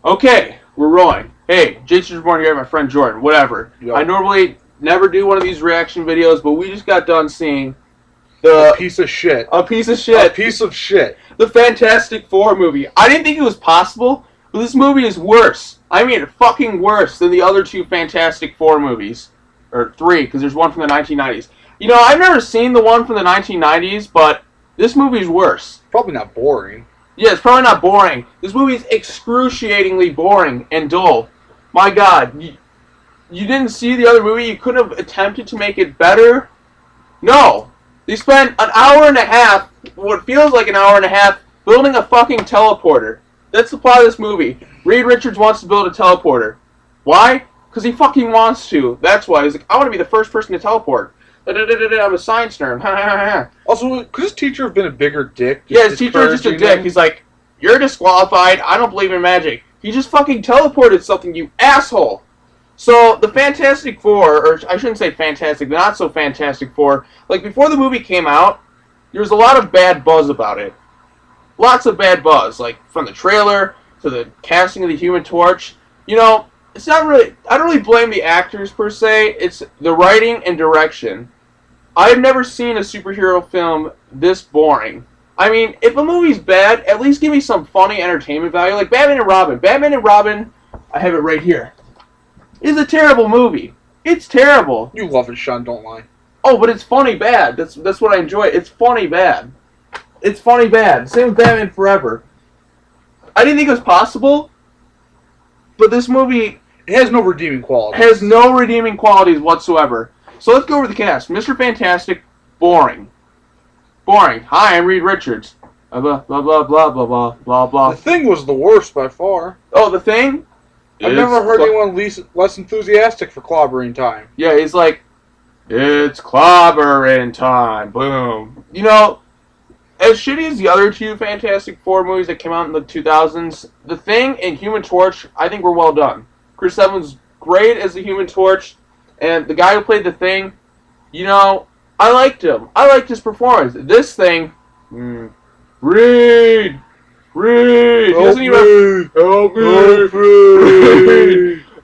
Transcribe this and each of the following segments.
Okay, we're rolling. Hey, Jason Born here, my friend Jordan. Whatever. Yo. I normally never do one of these reaction videos, but we just got done seeing A piece of shit. a piece of shit. A piece of shit. The Fantastic Four movie. I didn't think it was possible, but this movie is worse. I mean, fucking worse than the other two Fantastic Four movies. Or three, because there's one from the 1990s. You know, I've never seen the one from the 1990s, but this movie's worse. Probably not boring. Yeah, it's probably not boring. This movie is excruciatingly boring and dull. My God, you didn't see the other movie? You couldn't have attempted to make it better? No. They spent an hour and a half, what feels like an hour and a half, building a fucking teleporter. That's the plot of this movie. Reed Richards wants to build a teleporter. Why? Because he fucking wants to. That's why. He's like, I want to be the first person to teleport. I'm a science nerd. Also, could his teacher have been a bigger dick? Yeah, his teacher is just a dick. He's like, you're disqualified. I don't believe in magic. He just fucking teleported something, you asshole. So, the Fantastic Four, or I shouldn't say Fantastic, the not so Fantastic Four, like, before the movie came out, there was a lot of bad buzz about it. Lots of bad buzz, like, from the trailer to the casting of the Human Torch. You know, it's not really, I don't really blame the actors, per se. It's the writing and direction. I've never seen a superhero film this boring. I mean, if a movie's bad, at least give me some funny entertainment value. Like Batman and Robin. Batman and Robin, I have it right here, is a terrible movie. It's terrible. You love it, Sean, don't lie. Oh, but it's funny bad. That's what I enjoy. It's funny bad. It's funny bad. Same with Batman Forever. I didn't think it was possible, but this movie It has no redeeming quality. has no redeeming qualities whatsoever. So let's go over the cast. Mr. Fantastic, boring. Boring. Hi, I'm Reed Richards. Blah, blah, blah, blah, blah, blah, blah, blah. The Thing was the worst by far. Oh, The Thing? I've never heard anyone less enthusiastic for clobbering time. Yeah, he's like, it's clobbering time. Boom. You know, as shitty as the other two Fantastic Four movies that came out in the 2000s, The Thing and Human Torch, I think were well done. Chris Evans, great as the Human Torch. And the guy who played The Thing, you know, I liked him. I liked his performance. This thing, Reed! He doesn't even help me!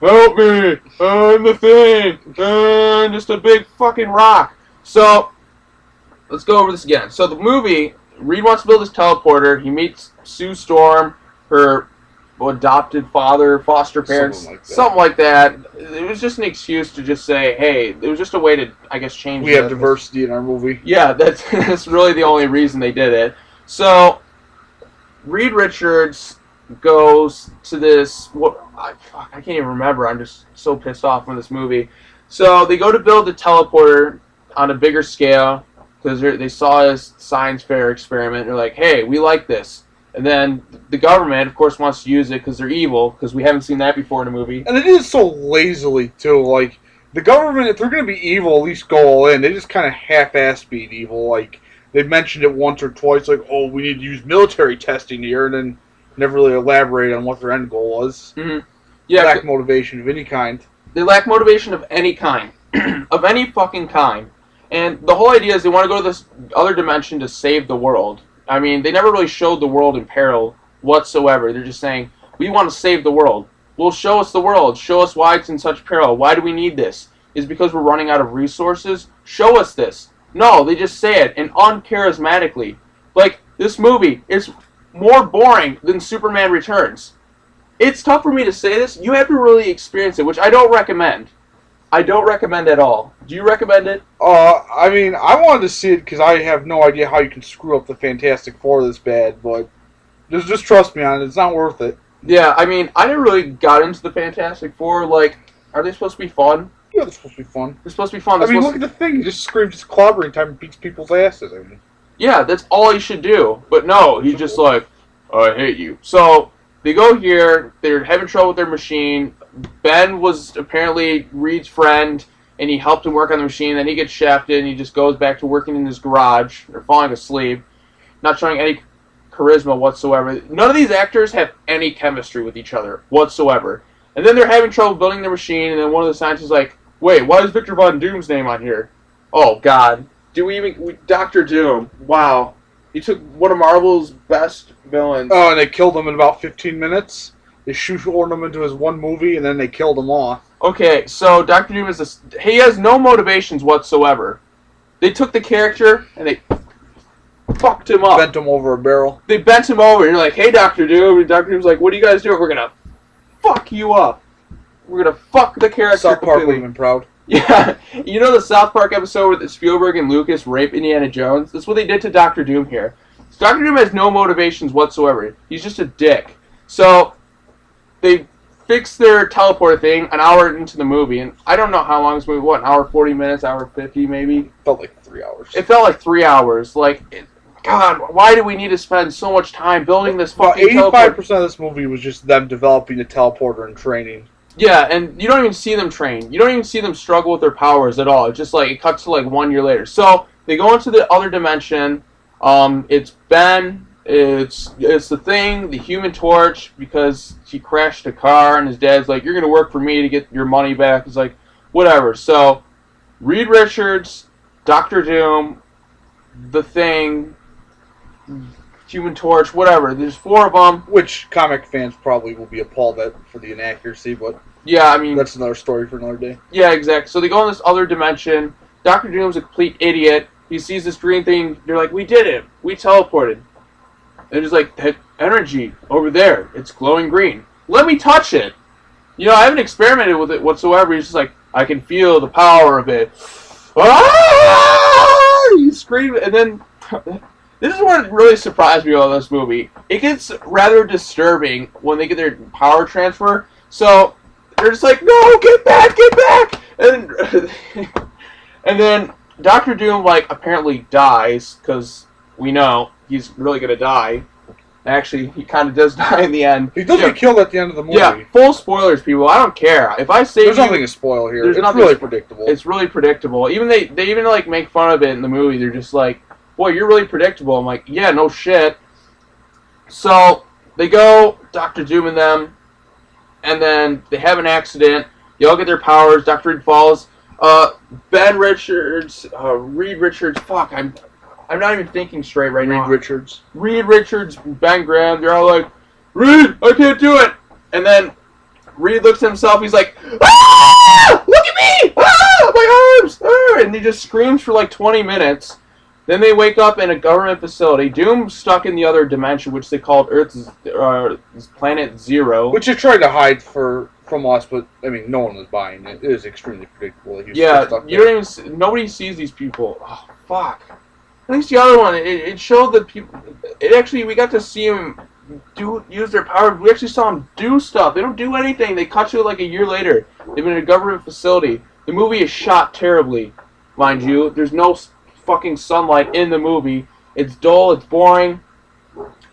Help me! I'm The Thing! I'm just a big fucking rock. So, let's go over this again. So the movie, Reed wants to build this teleporter. He meets Sue Storm, her adopted father, foster parents, something like that. It was just an excuse to just say, hey, it was just a way to, I guess, change. We have diversity in our movie. Yeah, that's really the only reason they did it. So, Reed Richards goes to this. I can't even remember. I'm just so pissed off from this movie. So they go to build the teleporter on a bigger scale because they saw this science fair experiment. They're like, hey, we like this. And then the government, of course, wants to use it because they're evil, because we haven't seen that before in a movie. And they did it so lazily, too. Like, the government, if they're going to be evil, at least go all in. They just kind of half-ass being evil. Like, they mentioned it once or twice, like, oh, we need to use military testing here, and then never really elaborate on what their end goal was. Mm-hmm. Yeah, lack motivation of any kind. They lack motivation of any kind. Of any fucking kind. And the whole idea is they want to go to this other dimension to save the world. I mean, they never really showed the world in peril whatsoever. They're just saying, we want to save the world. Well, show us the world. Show us why it's in such peril. Why do we need this? Is it because we're running out of resources? Show us this. No, they just say it, and uncharismatically. Like, this movie is more boring than Superman Returns. It's tough for me to say this. You have to really experience it, which I don't recommend. I don't recommend at all. Do you recommend it? I mean, I wanted to see it because I have no idea how you can screw up the Fantastic Four this bad, but just trust me on it. It's not worth it. Yeah, I mean, I never really got into the Fantastic Four. Like, are they supposed to be fun? Yeah, they're supposed to be fun. They're supposed to be fun. I mean, look at the Thing. He just screams his clobbering time and beats people's asses. I mean. Yeah, that's all he should do. But no, he's just like, I hate you. So, they go here. They're having trouble with their machine. Ben was apparently Reed's friend, and he helped him work on the machine. Then he gets shafted, and he just goes back to working in his garage, or falling asleep, not showing any charisma whatsoever. None of these actors have any chemistry with each other whatsoever. And then they're having trouble building their machine, and then one of the scientists is like, wait, why is Victor Von Doom's name on here? Oh, God. Dr. Doom. Wow. He took one of Marvel's best villains. Oh, and they killed him in about 15 minutes? They shoehorned him into his one movie, and then they killed him off. Okay, so Doctor Doom is this. He has no motivations whatsoever. They took the character and they fucked him up. Bent him over a barrel. They bent him over. And you're like, hey, Doctor Doom. And Doctor Doom's like, what are you guys doing? We're gonna fuck you up. We're gonna fuck the character South Park would completely. have been proud. Yeah, you know the South Park episode with Spielberg and Lucas rape Indiana Jones? That's what they did to Doctor Doom here. So Doctor Doom has no motivations whatsoever. He's just a dick. So they fixed their teleporter thing an hour into the movie, and I don't know how long this movie. What, an hour 40 minutes, hour 50 maybe? Felt like 3 hours. It felt like 3 hours. God, why do we need to spend so much time building this fucking teleporter? 85% of this movie was just them developing the teleporter and training. Yeah, and you don't even see them train. You don't even see them struggle with their powers at all. It's just like, it cuts to like 1 year later. So, they go into the other dimension. It's Ben. It's the Thing, the Human Torch, because he crashed a car, and his dad's like, you're going to work for me to get your money back. He's like, whatever. So, Reed Richards, Doctor Doom, the Thing, Human Torch, whatever. There's 4 of them. Which comic fans probably will be appalled at for the inaccuracy, but yeah, I mean, that's another story for another day. Yeah, exactly. So they go in this other dimension. Doctor Doom's a complete idiot. He sees this green thing. They're like, we did it. We teleported. And he's like, that energy over there, it's glowing green. Let me touch it. You know, I haven't experimented with it whatsoever. He's just like, I can feel the power of it. Ah! You scream, and then this is what really surprised me about this movie. It gets rather disturbing when they get their power transfer. So they're just like, no, get back, and and then Doctor Doom like apparently dies because we know he's really gonna die. Actually, he kind of does die in the end. He does get killed at the end of the movie. Yeah, full spoilers, people. I don't care if I say there's nothing to spoil here. It's really predictable. It's really predictable. Even they even like make fun of it in the movie. They're just like, boy, you're really predictable. I'm like, yeah, no shit. So they go, Doctor Doom and them, and then they have an accident. They all get their powers. Dr. Reed falls. Ben Richards, Reed Richards. Fuck, I'm not even thinking straight right now. Reed Richards, Ben Graham. They're all like, Reed, I can't do it. And then Reed looks at himself. He's like, ah! Look at me! Ah! My arms! Ah! And he just screams for like 20 minutes. Then they wake up in a government facility. Doom's stuck in the other dimension, which they called Earth's Planet Zero. Which they tried to hide from us, but I mean, no one was buying it. It is extremely predictable. Yeah, you don't even. Nobody sees these people. Oh fuck! At least the other one, it showed that people. It actually, we got to see them use their power. We actually saw them do stuff. They don't do anything. They cut to it like a year later. They've been in a government facility. The movie is shot terribly, mind you. There's no fucking sunlight in the movie. It's dull. It's boring.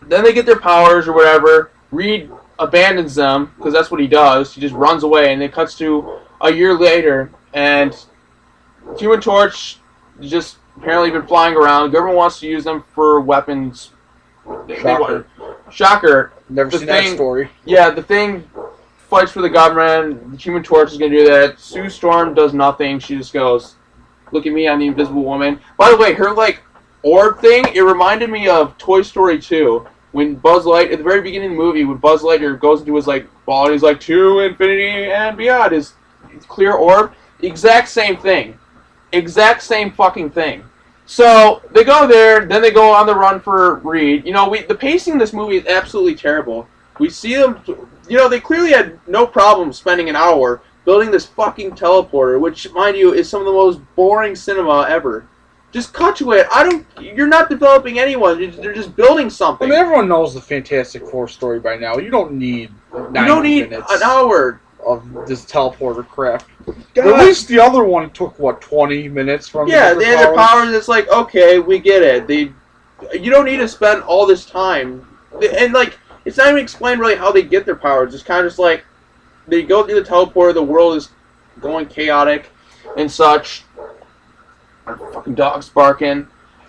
Then they get their powers or whatever. Reed abandons them because that's what he does. He just runs away, and it cuts to a year later, and Human Torch just apparently been flying around. The government wants to use them for weapons. Shocker. Never seen that story. Yeah, the Thing fights for the government. The Human Torch is going to do that. Sue Storm does nothing. She just goes, look at me, I'm the Invisible Woman. By the way, her like orb thing, it reminded me of Toy Story 2. When Buzz Lightyear, at the very beginning of the movie, when Buzz Lightyear goes into his like ball, and he's like, to infinity and beyond, his clear orb, exact same thing. Exact same fucking thing. So, they go there, then they go on the run for Reed. You know, the pacing in this movie is absolutely terrible. We see them, you know, they clearly had no problem spending an hour building this fucking teleporter, which, mind you, is some of the most boring cinema ever. Just cut to it. You're not developing anyone. They're just building something. I mean, everyone knows the Fantastic Four story by now. You don't need 90 minutes an hour of this teleporter crap. God. At least the other one took, what, 20 minutes from Yeah, they had their powers. It's like, okay, we get it. You don't need to spend all this time. And, like, it's not even explained really how they get their powers. It's kind of just like, they go through the teleporter, the world is going chaotic and such. Fucking dogs barking.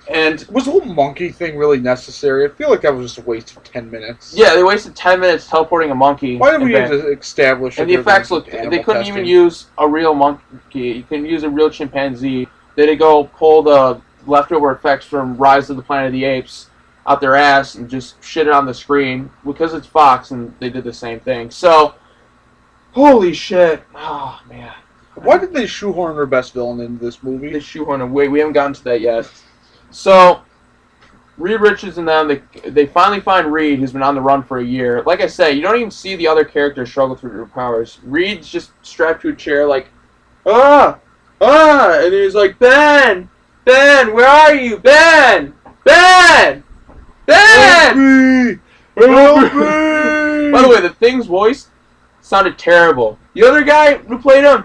And was the whole monkey thing really necessary? I feel like that was just a waste of 10 minutes. Yeah, they wasted 10 minutes teleporting a monkey. Why did we have to establish? And the effects look. They couldn't even use a real monkey. You couldn't use a real chimpanzee. They had to go pull the leftover effects from Rise of the Planet of the Apes. out their ass and just shit it on the screen because it's Fox and they did the same thing. So, holy shit. Oh, man. Why did they shoehorn their best villain into this movie? They shoehorn away. We haven't gotten to that yet. So, Reed Richards and them, they finally find Reed, who's been on the run for a year. Like I said, you don't even see the other characters struggle through their powers. Reed's just strapped to a chair like, and he's like, Ben, where are you? Ben! Help me! By the way, the Thing's voice sounded terrible. The other guy who played him,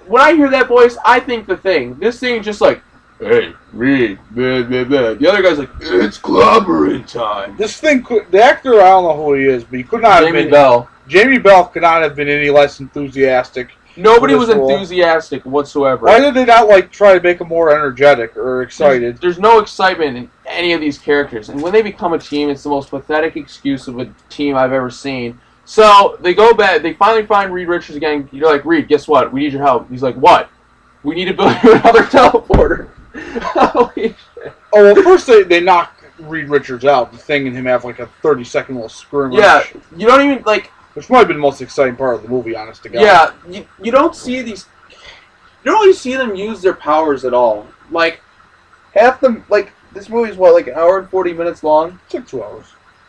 when I hear that voice, I think the Thing. This Thing is just like, hey, Reed, blah, blah, blah. The other guy's like, it's clobbering time. This Thing, the actor, I don't know who he is, but he could not have been... Jamie Bell could not have been any less enthusiastic. Nobody was enthusiastic whatsoever. Why did they not try to make him more energetic or excited? There's no excitement in any of these characters, and when they become a team, it's the most pathetic excuse of a team I've ever seen. So they go back. They finally find Reed Richards again. You're like, Reed, guess what? We need your help. He's like, what? We need to build another teleporter. Holy shit. Oh well, first they knock Reed Richards out. The Thing and him have a 30-second little skirmish. Yeah, you don't even Which might have been the most exciting part of the movie, honest to God. Yeah, you don't see these... You don't really see them use their powers at all. Half them... this movie's, what, an hour and 40 minutes long? It took 2 hours.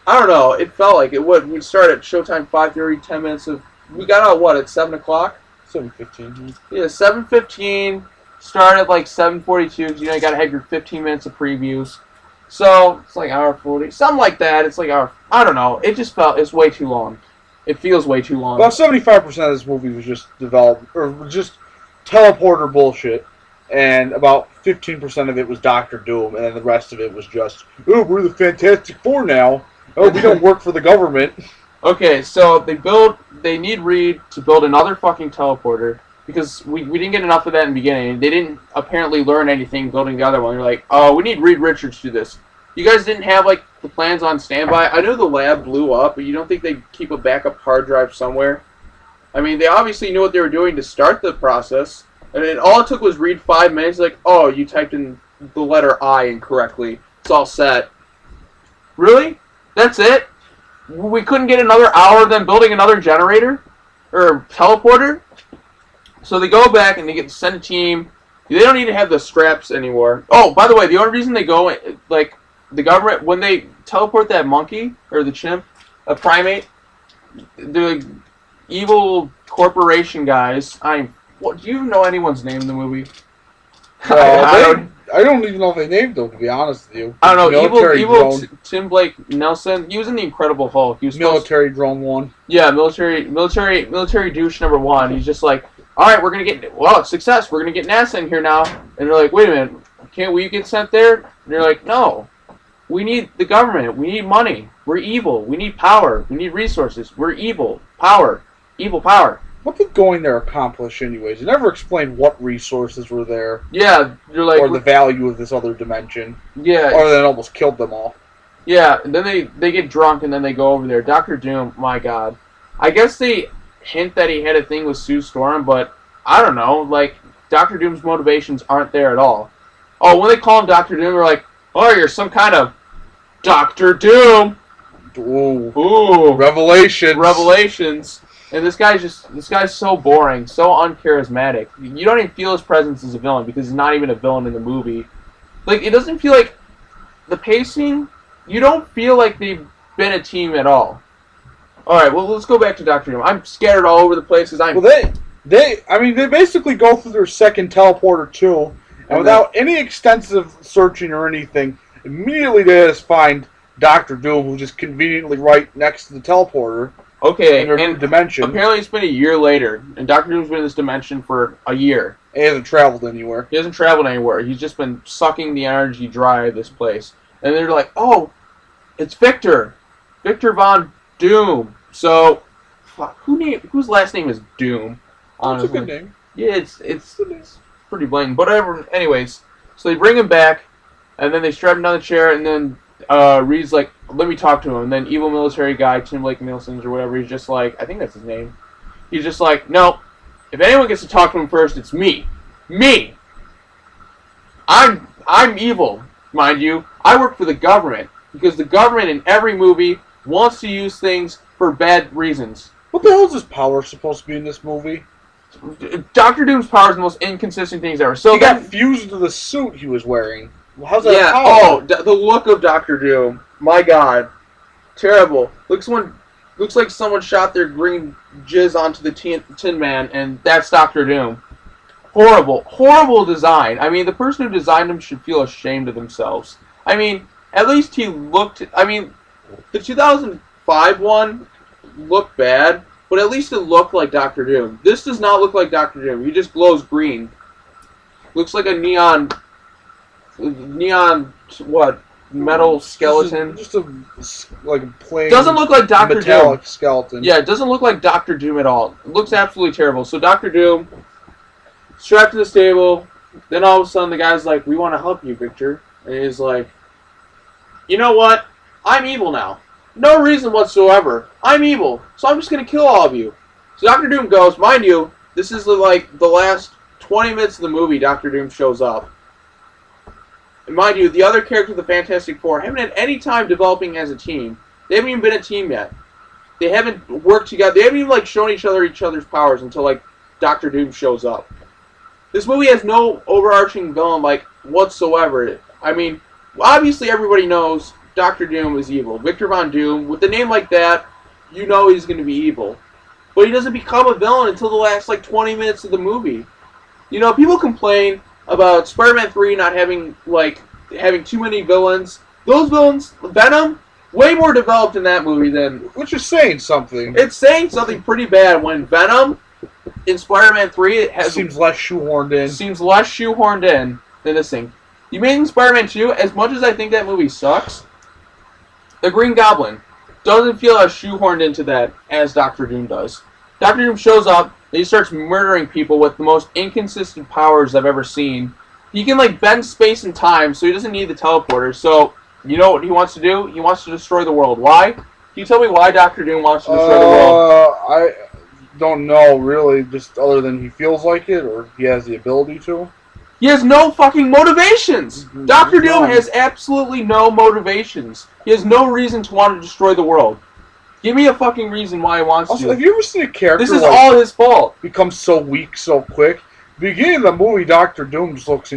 I don't know. It felt like it would. We started at Showtime 5:30, 10 minutes of... We got out, what, at 7 o'clock? 7:15. Yeah, 7:15. Started at, 7:42, because, you got to have your 15 minutes of previews. So, it's hour 40. Something like that. It's hour... I don't know. It just felt... It's way too long. It feels way too long. About 75% of this movie was just just teleporter bullshit, and about 15% of it was Doctor Doom, and then the rest of it was just, oh, we're the Fantastic Four now. Oh, we don't work for the government. Okay, so they need Reed to build another fucking teleporter, because we didn't get enough of that in the beginning. They didn't apparently learn anything building the other one. They're like, oh, we need Reed Richards to do this. You guys didn't have, the plans on standby? I know the lab blew up, but you don't think they'd keep a backup hard drive somewhere? I mean, they obviously knew what they were doing to start the process, and then all it took was read 5 minutes, oh, you typed in the letter I incorrectly. It's all set. Really? That's it? We couldn't get another hour of them building another generator? Or teleporter? So they go back and they get to send a team. They don't need to have the straps anymore. Oh, by the way, the only reason they go, the government, when they teleport that monkey, or the chimp, a primate, the evil corporation guys, do you even know anyone's name in the movie? I don't even know if they named them, to be honest with you. I don't know, evil Tim Blake Nelson, he was in The Incredible Hulk. He was Military Drone 1. Yeah, military douche number 1. He's just like, alright, we're gonna get, success, we're gonna get NASA in here now. And they're like, wait a minute, can't we get sent there? And they're like, no. We need the government. We need money. We're evil. We need power. We need resources. We're evil. Power. Evil power. What did going there accomplish anyways? It never explained what resources were there. Yeah, you're like... Or the value of this other dimension. Yeah. Or that almost killed them all. Yeah, and then they get drunk and then they go over there. Dr. Doom, my god. I guess they hint that he had a thing with Sue Storm, but I don't know. Dr. Doom's motivations aren't there at all. Oh, when they call him Dr. Doom, they're like, oh, you're some kind of Dr. Doom. Ooh. Revelations. And this guy's so boring, so uncharismatic. You don't even feel his presence as a villain because he's not even a villain in the movie. It doesn't feel like the pacing, you don't feel like they've been a team at all. Alright, well, let's go back to Dr. Doom. I'm scattered all over the place because I'm... Well, they basically go through their second teleporter too, and without any extensive searching or anything, immediately they just find Dr. Doom, who's just conveniently right next to the teleporter. Okay, in their new dimension. Apparently it's been a year later, and Dr. Doom's been in this dimension for a year. He hasn't traveled anywhere. He hasn't traveled anywhere. He's just been sucking the energy dry of this place. And they're like, oh, it's Victor. Victor Von Doom. So, whose last name is Doom? Honestly. That's a good name. Yeah, it's pretty blatant. But whatever. Anyways, so they bring him back, and then they strap him down the chair, and then Reed's like, let me talk to him. And then evil military guy, Tim Blake Nielsen's or whatever, he's just like, I think that's his name. He's just like, no, if anyone gets to talk to him first, it's me. Me! I'm evil, mind you. I work for the government. Because the government in every movie wants to use things for bad reasons. What the hell is his power supposed to be in this movie? Doctor Doom's power is the most inconsistent things ever. So he got fused to the suit he was wearing. How's that? Yeah. Power? Oh, the look of Doctor Doom. My God, terrible. Looks like someone shot their green jizz onto the Tin Man, and that's Doctor Doom. Horrible design. I mean, the person who designed him should feel ashamed of themselves. I mean, at least he looked. I mean, the 2005 one looked bad, but at least it looked like Doctor Doom. This does not look like Doctor Doom. He just glows green. Looks like a neon what? Metal skeleton. Just a like plain. Doesn't look like Doctor Doom. Metallic skeleton. Yeah, it doesn't look like Doctor Doom at all. It looks absolutely terrible. So Doctor Doom strapped to this table. Then all of a sudden the guy's like, "We want to help you, Victor." And he's like, "You know what? I'm evil now. No reason whatsoever. I'm evil, so I'm just gonna kill all of you." So Doctor Doom goes. Mind you, this is the last 20 minutes of the movie. Doctor Doom shows up. And mind you, the other characters of the Fantastic Four haven't had any time developing as a team. They haven't even been a team yet. They haven't worked together. They haven't even shown each other's powers until Doctor Doom shows up. This movie has no overarching villain whatsoever. I mean, obviously everybody knows Doctor Doom is evil. Victor Von Doom, with a name like that, you know he's going to be evil. But he doesn't become a villain until the last 20 minutes of the movie. You know, people complain about Spider-Man 3 not having too many villains. Those villains, Venom, way more developed in that movie than... Which is saying something. It's saying something pretty bad when Venom in Spider-Man 3 seems less shoehorned in than this thing. You made in Spider-Man 2, as much as I think that movie sucks, the Green Goblin doesn't feel as shoehorned into that as Doctor Doom does. Doctor Doom shows up, and he starts murdering people with the most inconsistent powers I've ever seen. He can bend space and time, so he doesn't need the teleporter. So, you know what he wants to do? He wants to destroy the world. Why? Can you tell me why Doctor Doom wants to destroy the world? I don't know, really, just other than he feels like it, or he has the ability to. He has no fucking motivations! Doctor Doom has absolutely no motivations. He has no reason to want to destroy the world. Give me a fucking reason why he wants to. Have you ever seen a character This is all his fault. Become so weak so quick? Beginning of the movie, Doctor Doom just looks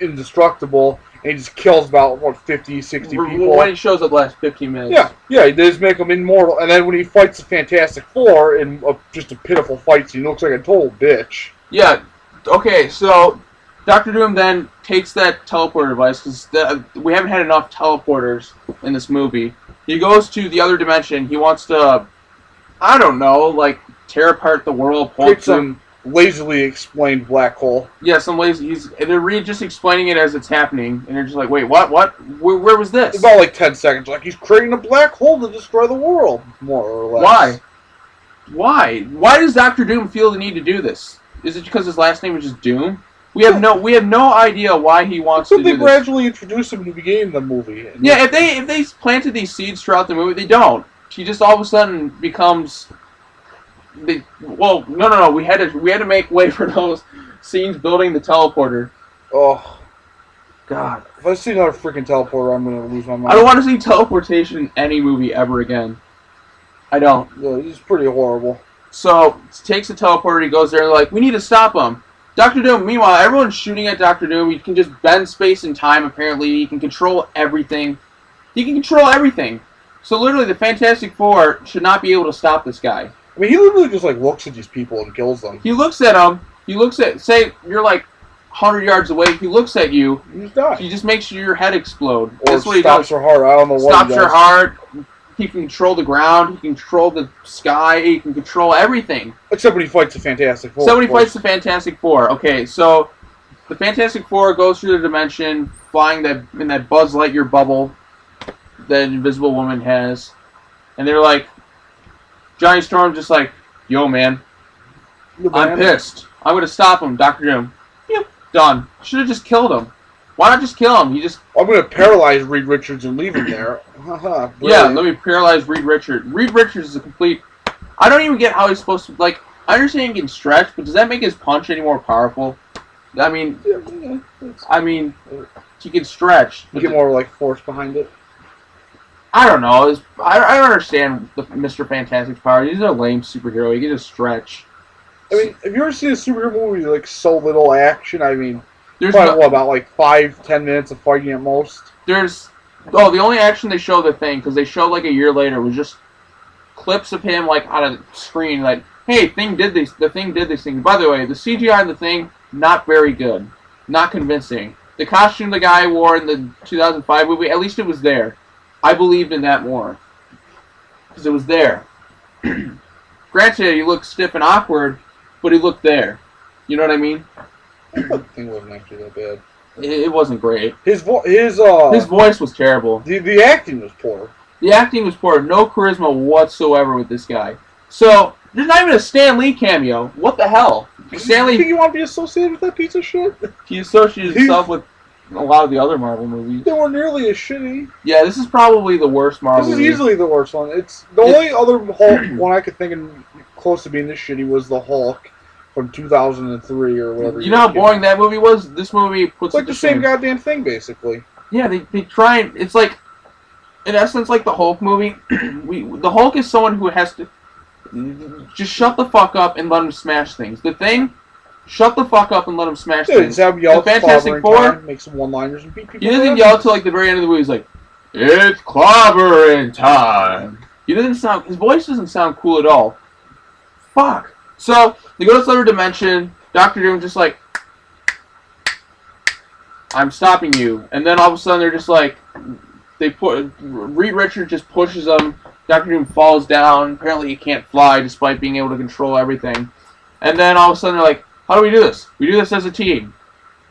indestructible, and he just kills about, 50, 60 people. When he shows up the last 15 minutes. Yeah, they just make him immortal, and then when he fights the Fantastic Four in just a pitiful fight scene, he looks like a total bitch. Yeah, okay, so Doctor Doom then takes that teleporter device, because we haven't had enough teleporters in this movie. He goes to the other dimension. He wants to, I don't know, tear apart the world. Create some lazily explained black hole. Yeah, some lazy. They're just explaining it as it's happening, and they're just like, wait, what? Where was this? It's about 10 seconds. He's creating a black hole to destroy the world, more or less. Why? Why does Doctor Doom feel the need to do this? Is it because his last name is just Doom? We have no idea why he wants to do this. They gradually introduce him to the beginning of the movie. Yeah, if they planted these seeds throughout the movie, they don't. He just all of a sudden becomes. No. We had to make way for those scenes building the teleporter. Oh, God! If I see another freaking teleporter, I'm gonna lose my mind. I don't want to see teleportation in any movie ever again. I don't. Yeah, it's pretty horrible. So he takes the teleporter. He goes there. We need to stop him. Doctor Doom, meanwhile, everyone's shooting at Doctor Doom. He can just bend space and time, apparently. He can control everything. So literally, the Fantastic Four should not be able to stop this guy. I mean, he literally just, looks at these people and kills them. He looks at them. Say, you're 100 yards away. He looks at you. You just die. He just makes your head explode. Or That's what he stops does. your heart. I don't know what Stops your heart. He can control the ground. He can control the sky. He can control everything. Except when he fights the Fantastic Four. Somebody fights the Fantastic Four. Okay, so the Fantastic Four goes through the dimension, flying in that Buzz Lightyear bubble that Invisible Woman has. And they're like, Johnny Storm's just like, yo, man, I'm pissed. I'm going to stop him, Dr. Doom. Yep, done. Should have just killed him. Why not just kill him? I'm going to paralyze Reed Richards and leave him there. Yeah, let me paralyze Reed Richards. Reed Richards is a complete... I don't even get how he's supposed to... I understand he can stretch, but does that make his punch any more powerful? I mean, he can stretch. You get more, force behind it. I don't know. I don't understand the Mr. Fantastic's power. He's a lame superhero. He can just stretch. I mean, have you ever seen a superhero movie with, like, so little action? I mean, There's probably what, about like 5-10 minutes of fighting at most. the only action they showed the Thing, because they showed like a year later, was just clips of him like on a screen, like, hey, the Thing did this thing. By the way, the CGI in the Thing, not very good, not convincing. The costume the guy wore in the 2005 movie, at least it was there. I believed in that more because it was there. Granted, he looked stiff and awkward, but he looked there. You know what I mean? The Thing wasn't actually that bad. It wasn't great. His voice was terrible. The acting was poor. The acting was poor. No charisma whatsoever with this guy. So there's not even a Stan Lee cameo. What the hell? Stan You think Lee, you want to be associated with that piece of shit? he associated himself with a lot of the other Marvel movies. They weren't nearly as shitty. Yeah, this is probably the worst Marvel This is movie. easily the worst one. It's the only other Hulk one I could think of close to being this shitty was the Hulk from 2003 or whatever. You know how boring that movie was? This movie puts It's like it the to same shame. goddamn thing, basically. Yeah, they try and it's like, in essence, like the Hulk movie. The Hulk is someone who has to just shut the fuck up and let him smash things. The Thing, shut the fuck up and let him smash Dude, things. just have him yell The at Fantastic clobbering Four, time, make some one-liners and beat people. he doesn't yell till like the very end of the movie. He's like, "It's clobbering time." He doesn't sound. His voice doesn't sound cool at all. Fuck. So they go to this other dimension. Doctor Doom just like, I'm stopping you, and then all of a sudden they're just like, Reed Richards just pushes him. Doctor Doom falls down. Apparently he can't fly despite being able to control everything. And then all of a sudden they're like, how do we do this? We do this as a team.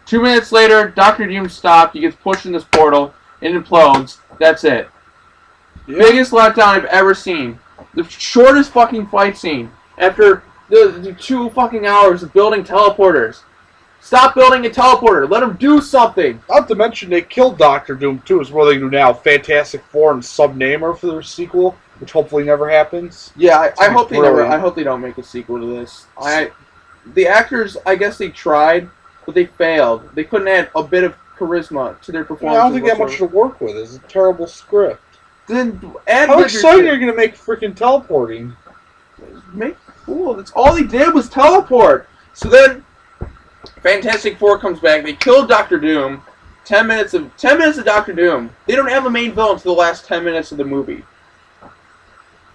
2 minutes later, Doctor Doom stopped. He gets pushed in this portal. It implodes. That's it. Yeah. Biggest letdown I've ever seen. The shortest fucking fight scene. After the 2 fucking hours of building teleporters. Stop building a teleporter. Let him do something. Not to mention they killed Doctor Doom too. Is what they do now. Fantastic Four and Subnamer for their sequel, which hopefully never happens. Yeah, I hope they never. Brilliant. I hope they don't make a sequel to this. The actors, I guess they tried, but they failed. They couldn't add a bit of charisma to their performance. I don't think they have much to work with. It's a terrible script. Then add. How exciting are you going to make freaking teleporting? Make cool. That's all they did was teleport. So then, Fantastic Four comes back. They killed Doctor Doom. 10 minutes of Doctor Doom. They don't have a main villain until the last 10 minutes of the movie.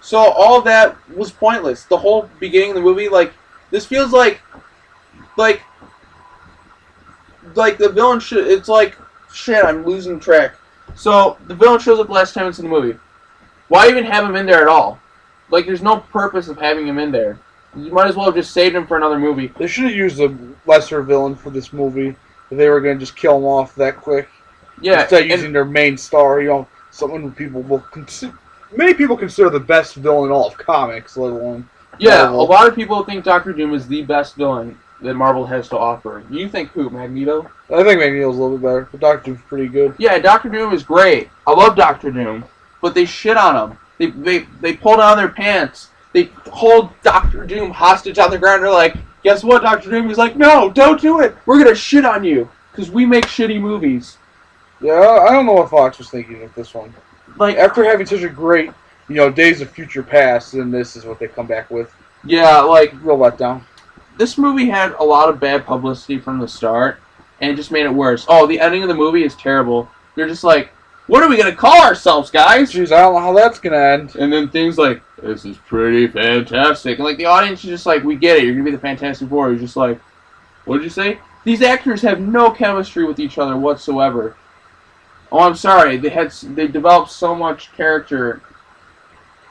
So all of that was pointless. The whole beginning of the movie, like, this feels like the villain should. It's like, shit, I'm losing track. So the villain shows up the last 10 minutes of the movie. Why even have him in there at all? Like, there's no purpose of having him in there. You might as well have just saved him for another movie. They should have used a lesser villain for this movie. If they were going to just kill him off that quick. Yeah, Instead of using their main star, someone people will consider. Many people consider the best villain in all of comics, let alone. yeah. Marvel. A lot of people think Doctor Doom is the best villain that Marvel has to offer. You think who? Magneto? I think Magneto's a little bit better, but Doctor Doom's pretty good. Yeah, Doctor Doom is great. I love Doctor Doom, but they shit on him. They pull down their pants. They hold Doctor Doom hostage on the ground. They're like, guess what, Doctor Doom? He's like, no, don't do it. We're gonna shit on you because we make shitty movies. Yeah, I don't know what Fox was thinking with this one. Like, After having such a great, Days of Future Past, then this is what they come back with. yeah, like Real letdown. this movie had a lot of bad publicity from the start, and it just made it worse. Oh, the ending of the movie is terrible. They're just like, what are we gonna call ourselves, guys? Jeez, I don't know how that's gonna end. And then things like, this is pretty fantastic. And like the audience is just like, we get it, you're gonna be the Fantastic Four. You're just like, what did you say? These actors have no chemistry with each other whatsoever. Oh, I'm sorry. They developed so much character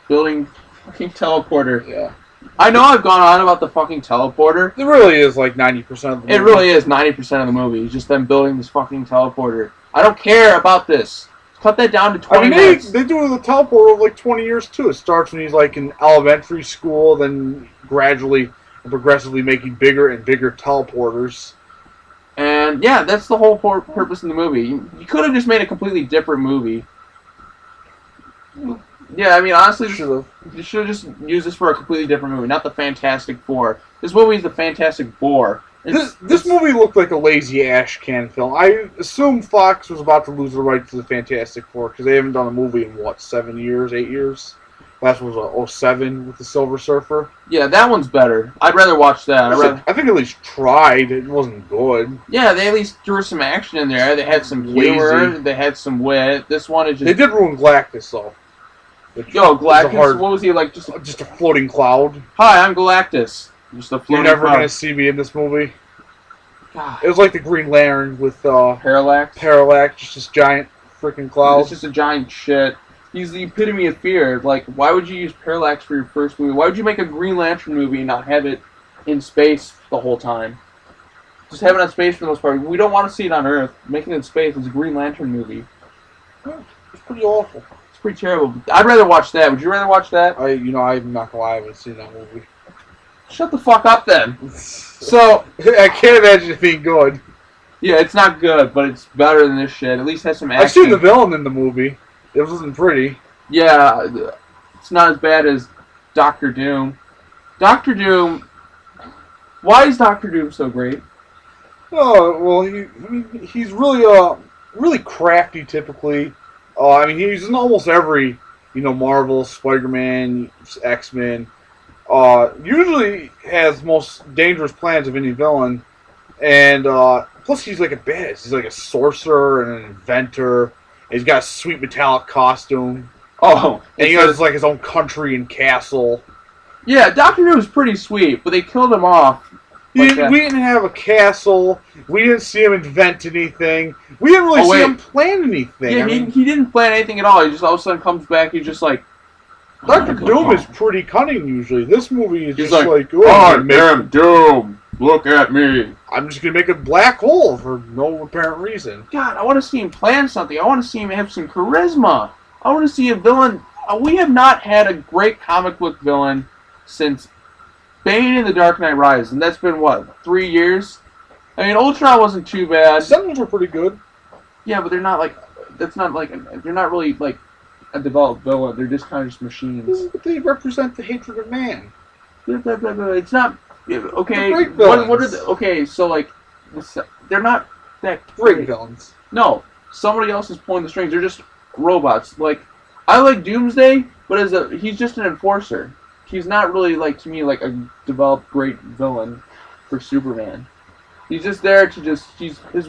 building fucking teleporter. Yeah. I know I've gone on about the fucking teleporter. It really is like 90% of the movie. It really is 90% of the movie. It's just them building this fucking teleporter. I don't care about this. Cut that down to 20 minutes. They do the teleport over like 20 years too. It starts when he's like in elementary school, then gradually and progressively making bigger and bigger teleporters. And yeah, that's the whole purpose of the movie. You could have just made a completely different movie. Yeah, I mean, honestly, you should have just used this for a completely different movie, not the Fantastic Four. This movie is the Fantastic Four. This movie looked like a lazy ash can film. I assume Fox was about to lose the rights to the Fantastic Four because they haven't done a movie in, what, 7 years, 8 years? Last one was '07 with the Silver Surfer. Yeah, that one's better. I'd rather watch that. I think at least tried. It wasn't good. Yeah, they at least threw some action in there. They had some humor. They had some wit. This one is just... They did ruin Galactus, though. Yo, Galactus, what was he like? Just a floating cloud. Hi, I'm Galactus. Just a floating You're never cloud. going to see me in this movie. God. It was like the Green Lantern with Parallax. Just this giant freaking cloud. It's just a giant shit. He's the epitome of fear. Like, why would you use Parallax for your first movie? Why would you make a Green Lantern movie and not have it in space the whole time? Just have it on space for the most part. We don't want to see it on Earth. Making it in space is a Green Lantern movie. It's pretty awful. It's pretty terrible. I'd rather watch that. Would you rather watch that? I'm not gonna lie, I haven't seen that movie. Shut the fuck up then. So I can't imagine it being good. Yeah, it's not good, but it's better than this shit. At least has some action. I've seen the villain in the movie. It wasn't pretty. Yeah, it's not as bad as Doctor Doom. Doctor Doom. Why is Doctor Doom so great? Oh well, he's really crafty. Typically, he's in almost every Marvel, Spider-Man, X-Men. Usually has most dangerous plans of any villain, and plus he's like a badass. He's like a sorcerer and an inventor. He's got a sweet metallic costume. Oh, and he has like his own country and castle. Yeah, Doctor Doom was pretty sweet, but they killed him off. We didn't have a castle. We didn't see him invent anything. We didn't really see him plan anything. Yeah, he didn't plan anything at all. He just all of a sudden comes back. He's just like, Dr. Doom is pretty cunning usually. This movie is just like, oh, I am Doom. Look at me. I'm just going to make a black hole for no apparent reason. God, I want to see him plan something. I want to see him have some charisma. I want to see a villain. We have not had a great comic book villain since Bane in The Dark Knight Rises, and that's been, what, 3 years? I mean, Ultron wasn't too bad. Sentinels were pretty good. Yeah, but they're not like, they're not really like a developed villain. They're just kind of just machines. But they represent the hatred of man. It's not... Okay, what are the, okay, so like, they're not that great villains. No, somebody else is pulling the strings. They're just robots. Like, I like Doomsday, but he's just an enforcer. He's not really like to me like a developed great villain for Superman. He's just there to his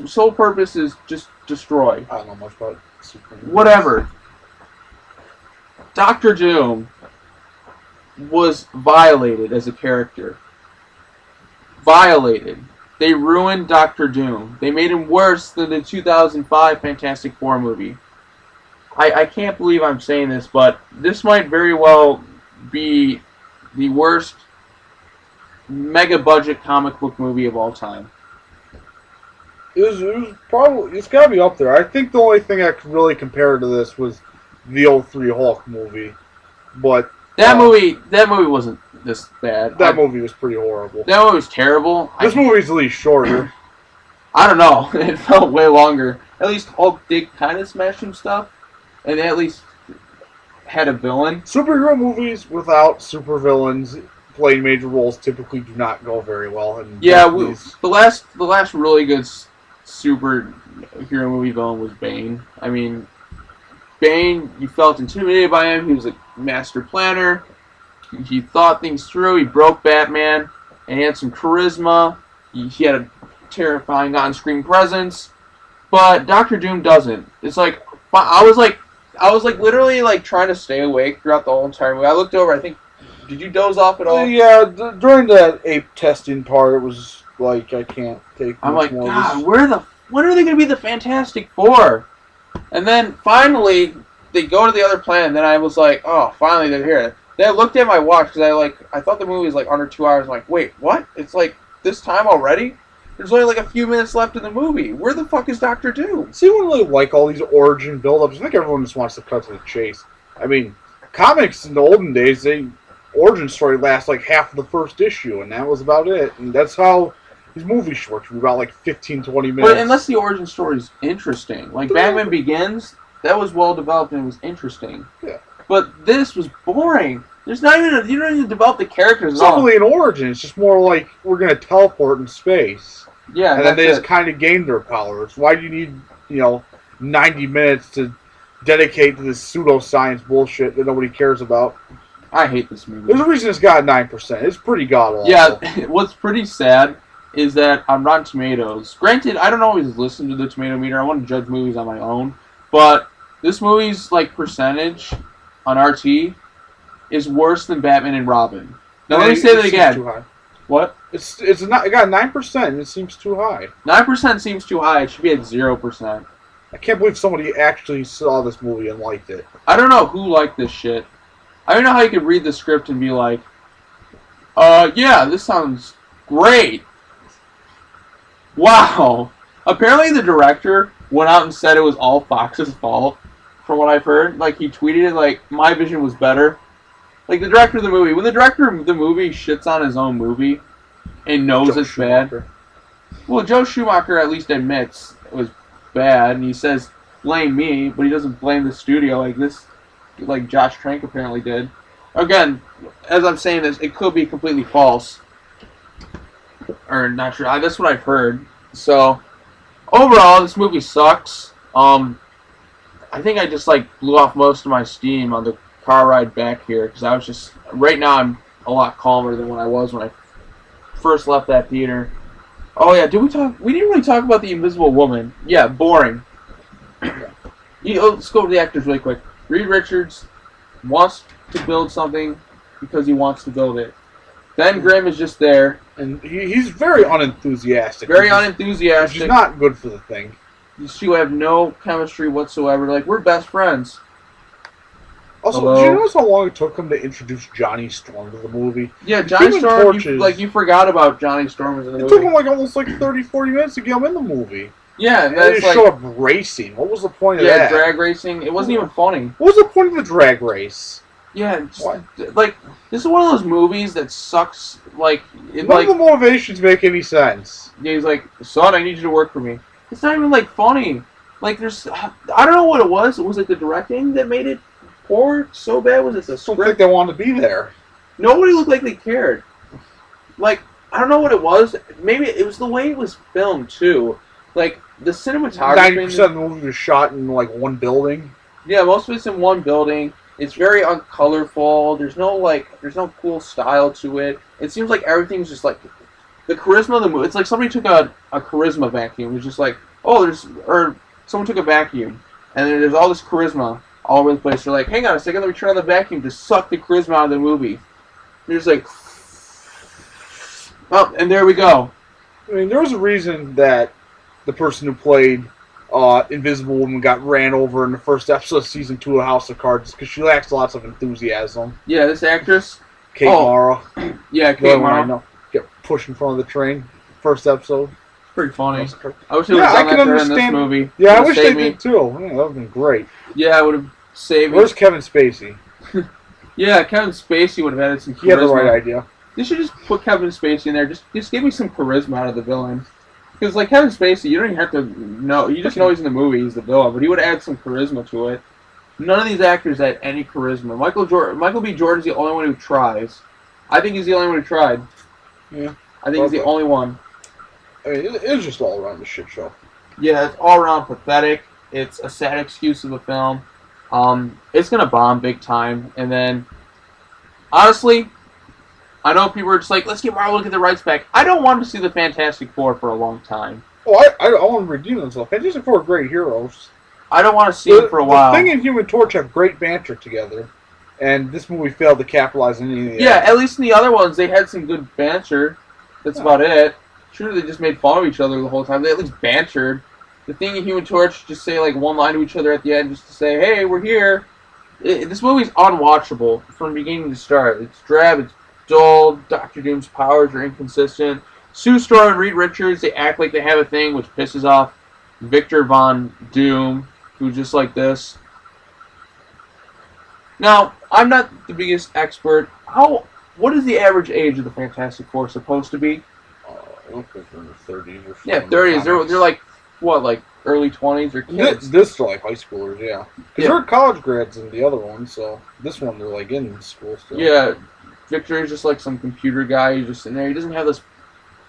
sole purpose is just destroy. I don't know much about Superman. Whatever. Doctor Doom was violated as a character. Violated. They ruined Doctor Doom. They made him worse than the 2005 Fantastic Four movie. I can't believe I'm saying this, but this might very well be the worst mega-budget comic book movie of all time. It's got to be up there. I think the only thing I could really compare to this was the 03 Hulk movie, but that movie wasn't this bad. That movie was pretty horrible. That movie was terrible. This movie's at least shorter. I don't know. It felt way longer. At least Hulk did kind of smash some stuff, and they at least had a villain. Superhero movies without supervillains playing major roles typically do not go very well. Yeah, the last really good superhero movie villain was Bane. I mean, Bane, you felt intimidated by him. He was a master planner. He thought things through. He broke Batman, and he had some charisma. He had a terrifying on-screen presence. But Doctor Doom doesn't. It's like I was literally like trying to stay awake throughout the whole entire movie. I looked over. I think, did you doze off at all? Yeah, during the ape testing part, it was like I can't take. I'm like, God, when are they going to be the Fantastic Four? And then finally they go to the other planet. And then I was like, oh, finally they're here. Then I looked at my watch because I thought the movie was like under 2 hours. I'm like, wait, what? It's like this time already? There's only like a few minutes left in the movie. Where the fuck is Doctor Doom? See, I don't really like all these origin build-ups. I think everyone just wants to cut to the chase. I mean, comics in the olden days, origin story lasts like half of the first issue, and that was about it. And that's how these movie shorts were about like 15, 20 minutes. But unless the origin story is interesting. Like Batman Begins, that was well developed and it was interesting. Yeah. But this was boring. There's not even you don't even develop the characters It's at not all. really an origin. It's just more like we're gonna teleport in space, Yeah, and then they that's just kind of gain their powers. Why do you need 90 minutes to dedicate to this pseudoscience bullshit that nobody cares about? I hate this movie. There's a reason it's got 9%. It's pretty god awful. Yeah, what's pretty sad is that on Rotten Tomatoes, granted, I don't always listen to the tomato meter. I want to judge movies on my own, but this movie's like percentage on RT is worse than Batman and Robin. Now let me say that again. Too high. What? It's not. It got 9%. It seems too high. 9% seems too high. It should be at 0%. I can't believe somebody actually saw this movie and liked it. I don't know who liked this shit. I don't know how you could read the script and be like, yeah, this sounds great. Wow. Apparently the director went out and said it was all Fox's fault, from what I've heard. Like, he tweeted it like, my vision was better. Like, the director of the movie, when the director of the movie shits on his own movie and knows it's bad. Well, Joe Schumacher at least admits it was bad, and he says, blame me, but he doesn't blame the studio like Josh Trank apparently did. Again, as I'm saying this, it could be completely false. Or not sure. That's what I've heard. So, overall, this movie sucks. I think I just blew off most of my steam on the car ride back here, because I was just, right now I'm a lot calmer than when I was when I first left that theater. Oh yeah, we didn't really talk about the Invisible Woman. Yeah, boring. Let's go over the actors really quick. Reed Richards wants to build something because he wants to build it. Ben Grimm is just there. And he's very unenthusiastic. Very unenthusiastic. Which is not good for the thing. These two have no chemistry whatsoever. Like, we're best friends. Also, Hello? did you notice how long it took him to introduce Johnny Storm to the movie? Yeah, Johnny Storm, Torches, you forgot about Johnny Storm in the movie. It took him almost 30, 40 minutes to get him in the movie. Yeah, and they just showed up racing. What was the point of that? Yeah, drag racing. It wasn't even funny. What was the point of the drag race? Yeah, this is one of those movies that sucks. None of the motivations make any sense. Yeah, he's like, son, I need you to work for me. It's not even funny. I don't know what it was. Was it the directing that made it poor so bad? Was it the script? I don't think they wanted to be there. Nobody looked like they cared. I don't know what it was. Maybe it was the way it was filmed too. The cinematography. 90% of the movie was shot in one building. Yeah, most of it's in one building. It's very uncolorful. There's no cool style to it. It seems like everything's just the charisma of the movie. It's like somebody took a charisma vacuum. It was just someone took a vacuum, and then there's all this charisma all over the place. They're like, hang on a second, let me turn on the vacuum to suck the charisma out of the movie. There's oh, and there we go. I mean, there was a reason that the person who played Invisible Woman got ran over in the first episode of Season 2 of House of Cards, because she lacks lots of enthusiasm. Yeah, this actress. Kate Mara. Yeah, Kate Mara. Get pushed in front of the train. First episode. Pretty funny. I wish it was done that in this movie. Yeah, I wish they did too. Yeah, that would have been great. Yeah, it would have saved me. Where's Kevin Spacey? Yeah, Kevin Spacey would have added some charisma. He had the right idea. They should just put Kevin Spacey in there. Just give me some charisma out of the villain. Because Kevin Spacey, you don't even have to know. You just know he's in the movie. He's the villain, but he would add some charisma to it. None of these actors had any charisma. Michael B. Jordan's the only one who tries. I think he's the only one who tried. Yeah. I think he's the only one. I mean, it was just all around a shit show. Yeah, it's all around pathetic. It's a sad excuse of a film. It's gonna bomb big time. And then, honestly, I know people are just like, let's get Marvel to get the rights back. I don't want to see the Fantastic Four for a long time. Oh, I want to redeem themselves. Fantastic Four are great heroes. I don't want to see it for a while. The Thing and Human Torch have great banter together, and this movie failed to capitalize on any of that. Yeah, at least in the other ones, they had some good banter. That's about it. Sure, they just made fun of each other the whole time. They at least bantered. The Thing and Human Torch just say one line to each other at the end, just to say, "Hey, we're here." This movie's unwatchable from beginning to start. It's drab. It's dull. Doctor Doom's powers are inconsistent. Sue Storm and Reed Richards, they act like they have a thing, which pisses off Victor Von Doom, who's just like this. Now, I'm not the biggest expert. What is the average age of the Fantastic Four supposed to be? I don't think they're in the 30s or something. Yeah, 30s. what, like early 20s or kids. This like high schoolers, yeah. Because Yeah. they're college grads in the other one, so this one they're like in school still. Yeah, Victor is just like some computer guy. He's just sitting there. He doesn't have this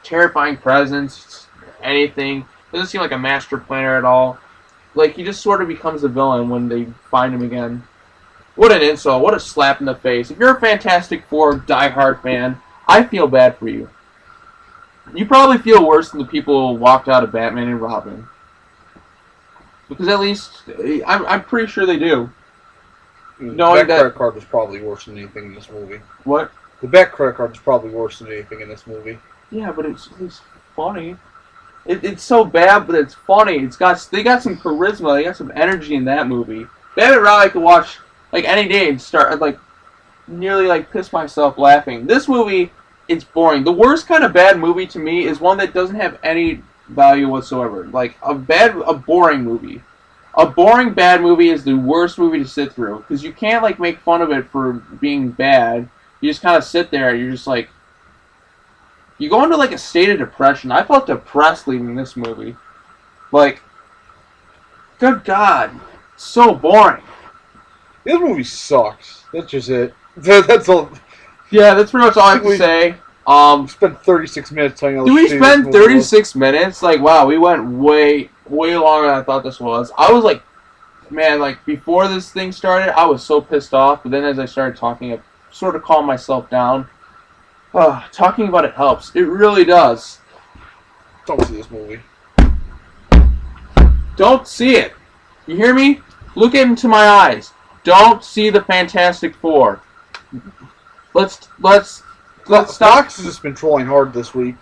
terrifying presence, anything. Doesn't seem like a master planner at all. Like, he just sort of becomes a villain when they find him again. What an insult. What a slap in the face. If you're a Fantastic Four diehard fan, I feel bad for you. You probably feel worse than the people who walked out of Batman and Robin. Because at least, I'm pretty sure they do. That credit card was probably worse than anything in this movie. What? The back credit card is probably worse than anything in this movie. Yeah, but it's funny. It's so bad, but it's funny. They got some charisma. They got some energy in that movie. Batman and Robin I could watch like any day and start like nearly like piss myself laughing. This movie, it's boring. The worst kind of bad movie to me is one that doesn't have any value whatsoever. Like a boring movie. A boring bad movie is the worst movie to sit through because you can't like make fun of it for being bad. You just kind of sit there and you're just like. You go into like a state of depression. I felt depressed leaving this movie. Like, good God, so boring. This movie sucks. That's just it. That's all. Yeah, that's pretty much all I have to say. We spent 36 minutes telling you. Did we spend 36 minutes? Like, wow, we went way longer than I thought this was. I was like, man, like before this thing started, I was so pissed off. But then as I started talking, I sort of calmed myself down. Talking about it helps. It really does. Don't see this movie. Don't see it. You hear me? Look into my eyes. Don't see the Fantastic Four. Let's stop. Fox has just been trolling hard this week.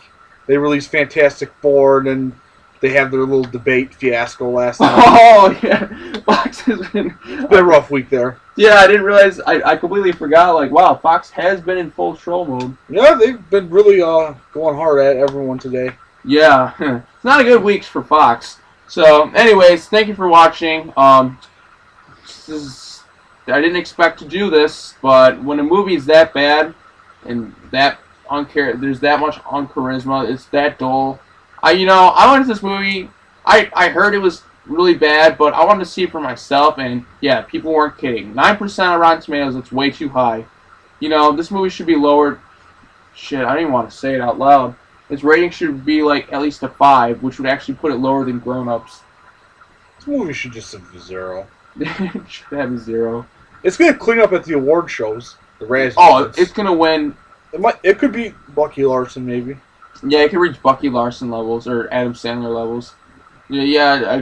They released Fantastic Four, and then they have their little debate fiasco last night. Oh yeah, Fox has been. It's been a rough week there. Yeah, I didn't realize. I completely forgot. Like, wow, Fox has been in full troll mode. Yeah, they've been really going hard at everyone today. Yeah, it's not a good week for Fox. So, anyways, thank you for watching. I didn't expect to do this, but when a movie is that bad and that there's that much uncharisma, it's that dull. I went to this movie. I heard it was really bad, but I wanted to see it for myself, and yeah, people weren't kidding. 9% on Rotten Tomatoes, that's way too high. This movie should be lowered. Shit, I don't even want to say it out loud. Its rating should be like at least a 5, which would actually put it lower than Grown Ups. This movie should just have a 0. It should have a 0. It's gonna clean up at the award shows. The Razzies. Oh, it's gonna win. It could be Bucky Larson, maybe. Yeah, it could reach Bucky Larson levels or Adam Sandler levels.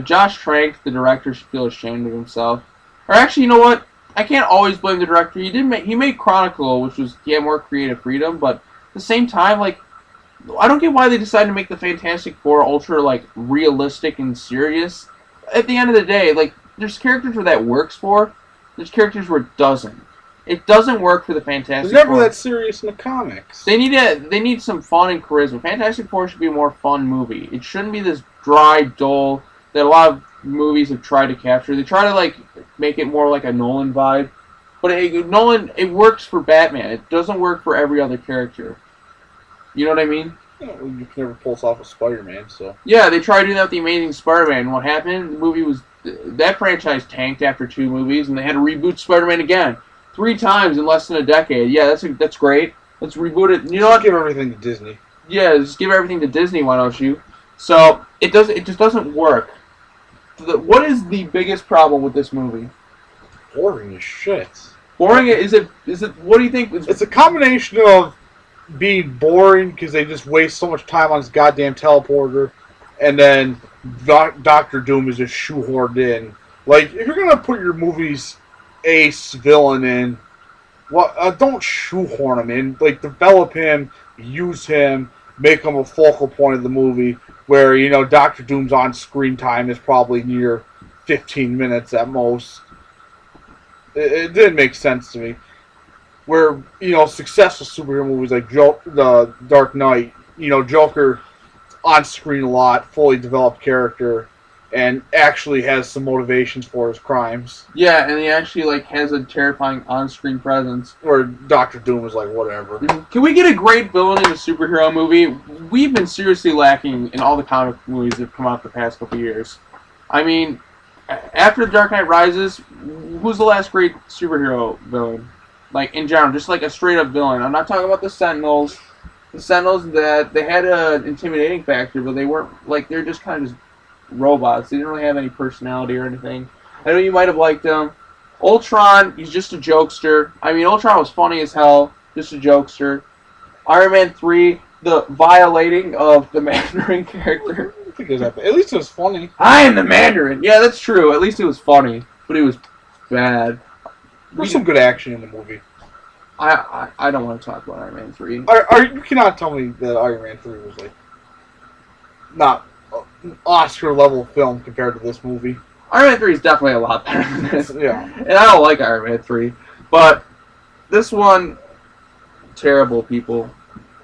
Josh Trank, the director, should feel ashamed of himself. Or actually, you know what? I can't always blame the director. He made Chronicle, which was he had more creative freedom, but at the same time, like, I don't get why they decided to make the Fantastic Four ultra like realistic and serious. At the end of the day, like, there's characters where that works for. There's characters where it doesn't. It doesn't work for the Fantastic They're never Four. that serious in the comics. They need some fun and charisma. Fantastic Four should be a more fun movie. It shouldn't be this dry, dull that a lot of movies have tried to capture. They try to like make it more like a Nolan vibe, but it works for Batman. It doesn't work for every other character. You know what I mean? You can never pull us off a Spider-Man, so. Yeah, they tried doing that with the Amazing Spider-Man. What happened? The movie was that franchise tanked after 2 movies, and they had to reboot Spider-Man again 3 times in less than a decade. Yeah, that's great. Let's reboot it. You know what? Give everything to Disney. Yeah, just give everything to Disney. Why don't you? So it just doesn't work. What is the biggest problem with this movie? Boring as shit. Boring? Is it? What do you think? It's a combination of being boring because they just waste so much time on this goddamn teleporter, and then Doctor Doom is just shoehorned in. Like, if you're gonna put your movie's ace villain in, don't shoehorn him in. Like, develop him, use him, make him a focal point of the movie. Where Doctor Doom's on screen time is probably near 15 minutes at most. It didn't make sense to me. Where successful superhero movies like the Dark Knight, Joker on screen a lot, fully developed character. and actually has some motivations for his crimes. Yeah, and he actually like has a terrifying on-screen presence. Where Doctor Doom is like, whatever. Can we get a great villain in a superhero movie? We've been seriously lacking in all the comic movies that have come out the past couple years. I mean, after The Dark Knight Rises, who's the last great superhero villain? Like, in general, just like a straight-up villain. I'm not talking about the Sentinels. The Sentinels, that they had an intimidating factor, but they weren't, like, they're just kind of just robots. They didn't really have any personality or anything. I know you might have liked them. Ultron, he's just a jokester. I mean, Ultron was funny as hell, just a jokester. Iron Man 3, the violating of the Mandarin character. I think it was that bad. At least it was funny. I am the Mandarin. Yeah, that's true. At least it was funny, but it was bad. There's some good action in the movie. I don't want to talk about Iron Man 3. You cannot tell me that Iron Man 3 was like not an Oscar level film compared to this movie. Iron Man 3 is definitely a lot better than this. Yeah. And I don't like Iron Man 3. But this one, terrible, people.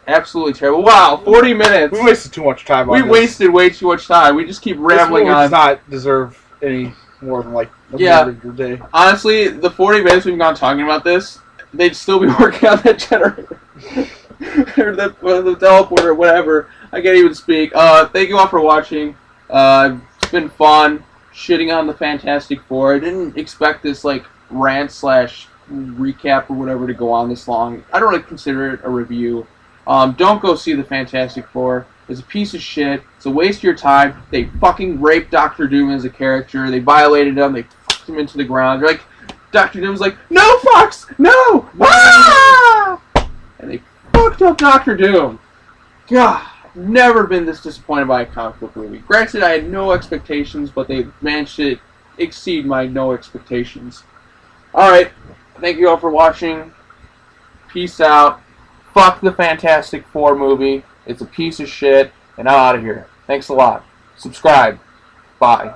Absolutely terrible. Wow, 40 minutes. We wasted too much time on this. We wasted way too much time. We just keep rambling this movie on. does not deserve any more than like a minute of your day. Honestly, the 40 minutes we've gone talking about this, they'd still be working on that generator. Or the teleporter or whatever. I can't even speak. Thank you all for watching. It's been fun shitting on the Fantastic Four. I didn't expect this like rant / recap or whatever to go on this long. I don't really consider it a review. Don't go see the Fantastic Four. It's a piece of shit. It's a waste of your time. They fucking raped Doctor Doom as a character. They violated him. They fucked him into the ground. They're like, Doctor Doom's like, no, Fox! No! Ah! And they fucked up Doctor Doom. God, I've never been this disappointed by a comic book movie. Granted, I had no expectations, but they managed to exceed my no expectations. Alright, thank you all for watching. Peace out. Fuck the Fantastic Four movie. It's a piece of shit, and I'm out of here. Thanks a lot. Subscribe. Bye.